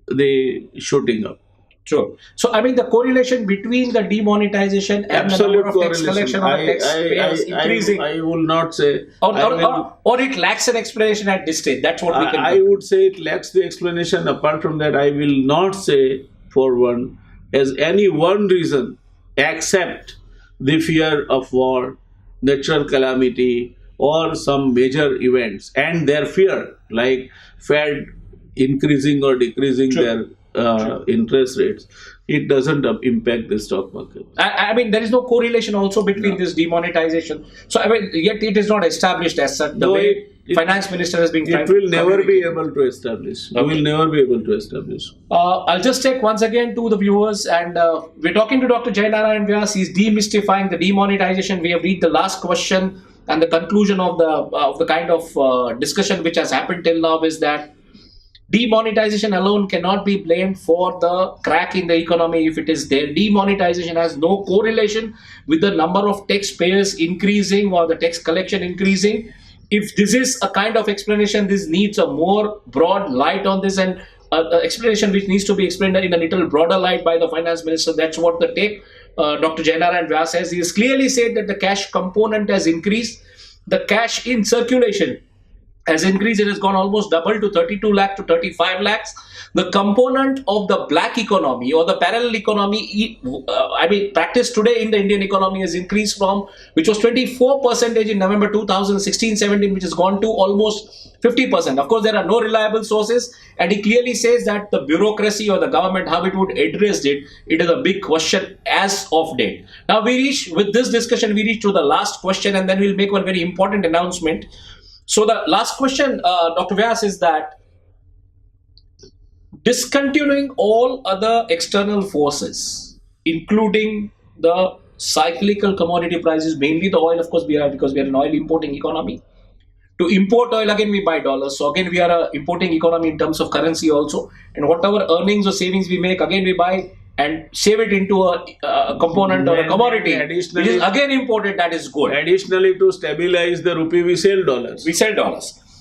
the shooting up. Sure. So, I mean, the correlation between the demonetization and Absolute the number of tax collection or the tax payers increasing, I will not say. or it lacks an explanation at this stage. That's what we can. I would say it lacks the explanation. Apart from that, I will not say for one as any one reason except the fear of war, natural calamity, or some major events, and their fear, like Fed increasing or decreasing their interest rates. It doesn't impact the stock market. I mean, there is no correlation also between this demonetization. So, I mean, yet it is not established as such. The way finance minister has been. It will never be able to establish. Okay. You will never be able to establish. I'll just take once again to the viewers, and we're talking to Dr. JayNarayan Vyas. He's demystifying the demonetization. We have read the last question, and the conclusion of the kind of discussion which has happened till now is that demonetization alone cannot be blamed for the crack in the economy if it is there. Demonetization has no correlation with the number of taxpayers increasing or the tax collection increasing. If this is a kind of explanation, this needs a more broad light on this, and explanation which needs to be explained in a little broader light by the finance minister. That's what the take. Dr. JayNarayan Vyas says. He has clearly said that the cash component has increased. The cash in circulation has increased. It has gone almost double to 32 lakh to 35 lakhs. The component of the black economy or the parallel economy, practice today in the Indian economy has increased from, which was 24% in November 2016-17, which has gone to almost 50%. Of course, there are no reliable sources, and he clearly says that the bureaucracy or the government, how it would address it, it is a big question as of date. Now, with this discussion, we reach to the last question, and then we'll make one very important announcement. So the last question, Dr. Vyas, is that discontinuing all other external forces, including the cyclical commodity prices, mainly the oil, of course, because we are an oil importing economy. To import oil, again, we buy dollars. So again, we are an importing economy in terms of currency also. And whatever earnings or savings we make, again, we buy and save it into a component or a commodity, which is again imported. That is good. Additionally, to stabilize the rupee, we sell dollars.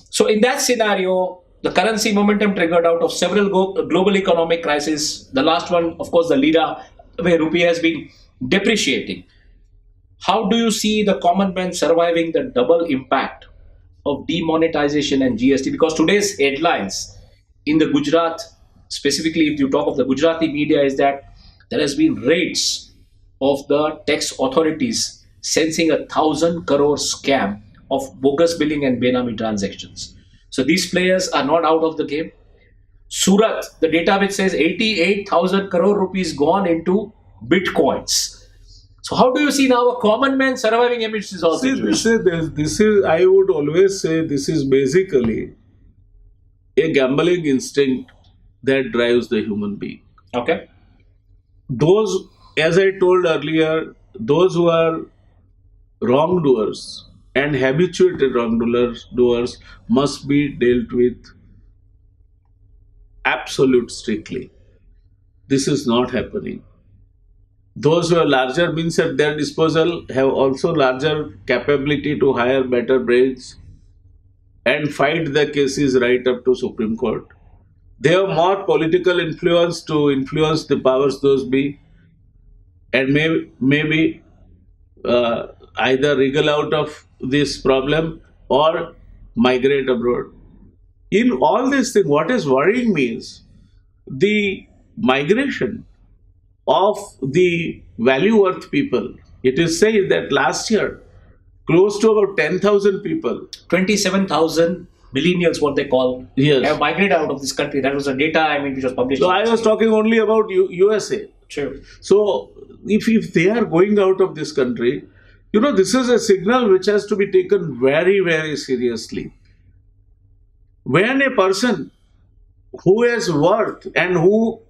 So in that scenario, the currency momentum triggered out of several global economic crises. The last one, of course, the lira, where rupee has been depreciating. How do you see the common man surviving the double impact of demonetization and GST? Because today's headlines in the Gujarat, specifically if you talk of the Gujarati media, is that there has been raids of the tax authorities sensing 1,000 crore scam of bogus billing and Benami transactions. So these players are not out of the game. Surat, the data which says 88,000 crore rupees gone into bitcoins. So how do you see now a common man surviving amidst this all See, situation? this is, I would always say, this is basically a gambling instinct that drives the human being. Okay. Those, as I told earlier, those who are wrongdoers and habituated wrongdoers must be dealt with absolute strictly. This is not happening. Those who have larger means at their disposal have also larger capability to hire better brains and fight the cases right up to Supreme Court. They have more political influence to influence the powers those be, and maybe either wriggle out of this problem or migrate abroad. In all these things, what is worrying me is the migration of the value worth people. It is said that last year, close to about 10,000 people. 27,000 millennials, what they call, Yes. have migrated out of this country. That was the data, I mean, which was published. So I was talking only about USA. True. So if they are going out of this country, this is a signal which has to be taken very, very seriously. When a person who has worth and who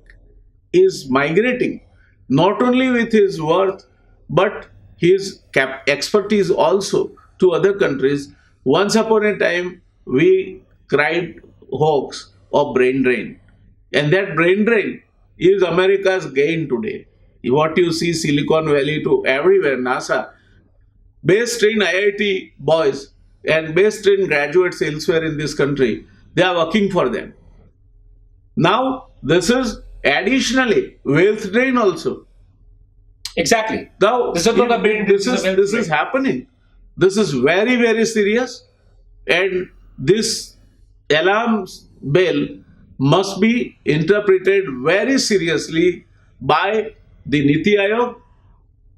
is migrating, not only with his worth, but his expertise also to other countries, once upon a time we cried hoax or brain drain. And that brain drain is America's gain today. What you see, Silicon Valley to everywhere, NASA, based in IIT boys and based in graduates elsewhere in this country, they are working for them. Now, this is additionally wealth drain also. Exactly. Now, This is not a brain, this this is a wealth is drain. happening. This is very, very serious, and this alarm bell must be interpreted very seriously by the Niti Aayog,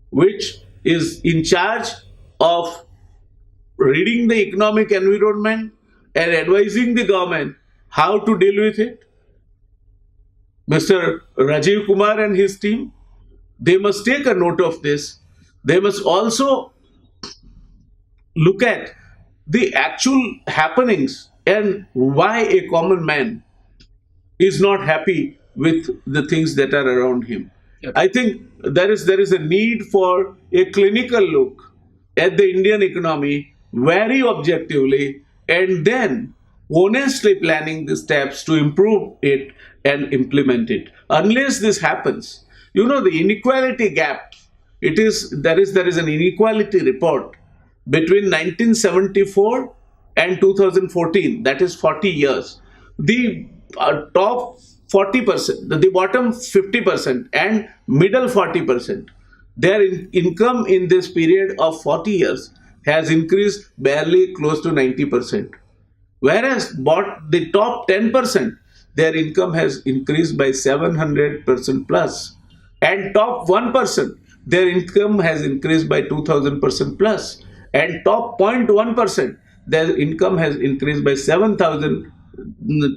which is in charge of reading the economic environment and advising the government how to deal with it. Mr. Rajiv Kumar and his team, they must take a note of this. They must also look at the actual happenings and why a common man is not happy with the things that are around him. Yep. I think there is a need for a clinical look at the Indian economy very objectively, and then honestly planning the steps to improve it and implement it. Unless this happens, the inequality gap. There is an inequality report between 1974 and 2014. That is 40 years. The top 40%, the bottom 50%, and middle 40%. Their income in this period of 40 years has increased barely close to 90%. Whereas the top 10%, their income has increased by 700% plus. And top 1%, their income has increased by 2000% plus. And top 0.1%, their income has increased by 7,000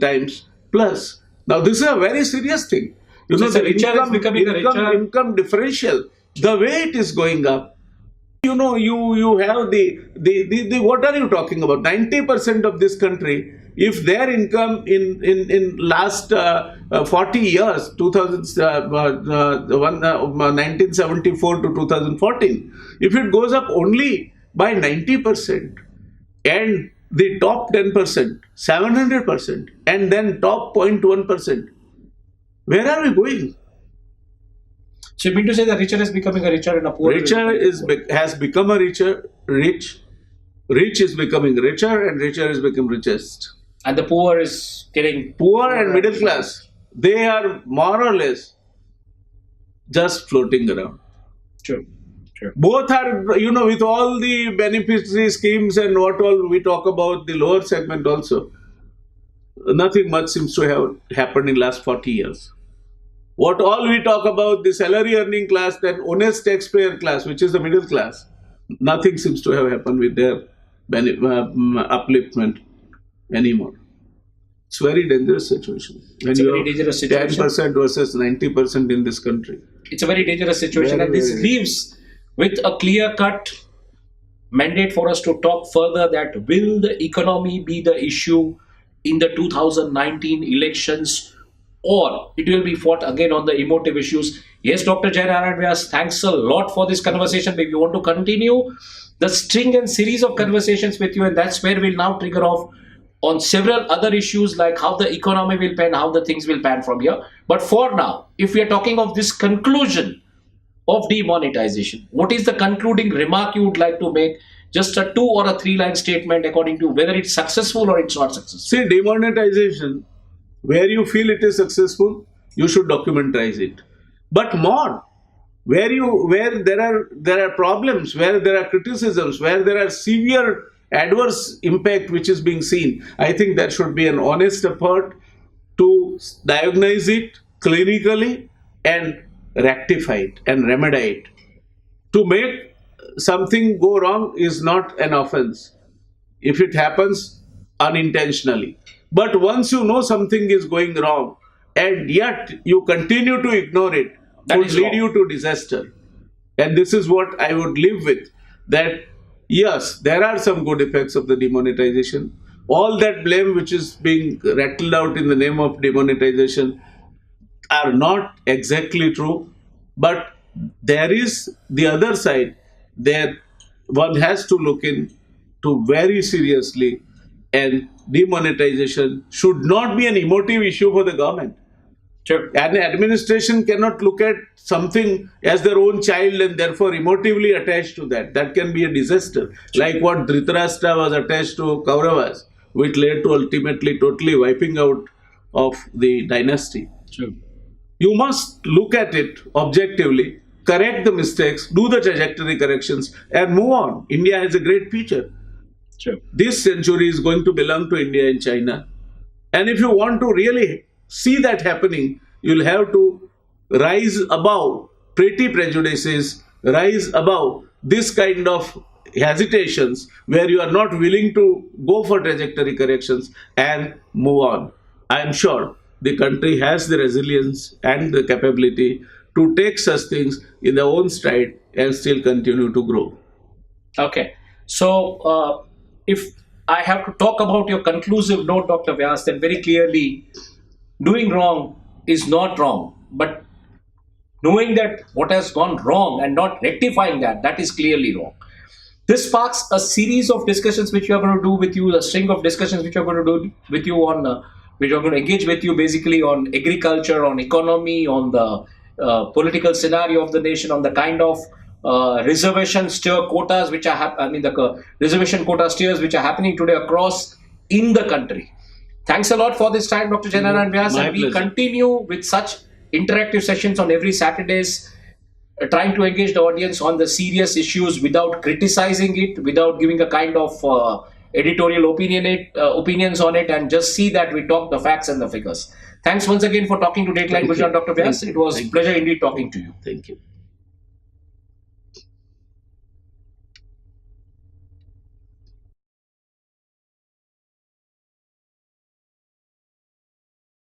times plus. Now, this is a very serious thing. So the richer is becoming a richer. Income differential, the way it is going up, you have the what are you talking about? 90% of this country, if their income in last 40 years, 1974 to 2014, if it goes up only by 90%, and the top 10%, 700%, and then top 0.1%, where are we going? So you mean to say the richer is becoming a richer and a poor Has become a rich is becoming richer, and richer is becoming richest. and the poor is getting Poor and middle class, they are more or less just floating around. True. Sure. Both are, with all the beneficiary schemes and what all we talk about, the lower segment also, nothing much seems to have happened in last 40 years. What all we talk about, the salary earning class, that honest taxpayer class, which is the middle class, nothing seems to have happened with their upliftment anymore. It's very dangerous situation. When It's a you very have dangerous situation. 10% versus 90% in this country. It's a very dangerous situation, Very, and this very. leaves with a clear-cut mandate for us to talk further that will the economy be the issue in the 2019 elections, or it will be fought again on the emotive issues. Yes, Dr. JayNarayan Vyas, thanks a lot for this conversation. We want to continue the string and series of conversations with you, and that's where we'll now trigger off on several other issues like how the economy will pan, how the things will pan from here. But for now, if we are talking of this conclusion of demonetization, what is the concluding remark you would like to make? Just a 2 or a 3 line statement according to whether it's successful or it's not successful. See, demonetization, where you feel it is successful, you should documentize it. But more, where there are problems, where there are criticisms, where there are severe adverse impact which is being seen, I think there should be an honest effort to diagnose it clinically and rectify it and remedy it. To make something go wrong is not an offense if it happens unintentionally. But once you know something is going wrong and yet you continue to ignore it, That would is lead wrong. you to disaster. And this is what I would live with, that yes, there are some good effects of the demonetization. All that blame which is being rattled out in the name of demonetization are not exactly true, but there is the other side that one has to look into very seriously, and demonetization should not be an emotive issue for the government. Sure. An administration cannot look at something as their own child and therefore emotively attached to that. That can be a disaster. Like what Dhritarashtra was attached to Kauravas, which led to ultimately totally wiping out of the dynasty. Sure. You must look at it objectively, correct the mistakes, do the trajectory corrections, and move on. India has a great future. Sure. This century is going to belong to India and China. And if you want to really see that happening, you'll have to rise above petty prejudices, rise above this kind of hesitations where you are not willing to go for trajectory corrections and move on. I am sure the country has the resilience and the capability to take such things in their own stride and still continue to grow. Okay. So, if I have to talk about your conclusive note, Dr. Vyas, then very clearly, doing wrong is not wrong. But knowing that what has gone wrong and not rectifying that, that is clearly wrong. This sparks a series of discussions which we are going to do with you, a string of discussions which we are going to do with you on, which are going to engage with you basically on agriculture, on economy, on the political scenario of the nation, on the kind of reservation steer quotas which are, reservation quota steers which are happening today across in the country. Thanks a lot for this time, Dr. JayNarayan Vyas, My and we pleasure. continue with such interactive sessions on every Saturdays, trying to engage the audience on the serious issues without criticizing it, without giving a kind of editorial opinions on it, and just see that we talk the facts and the figures. Thanks once again for talking to Dateline Thank you. Gujarat, Dr. Vyas. Thank It you. was Thank you. pleasure indeed talking to you. Thank you.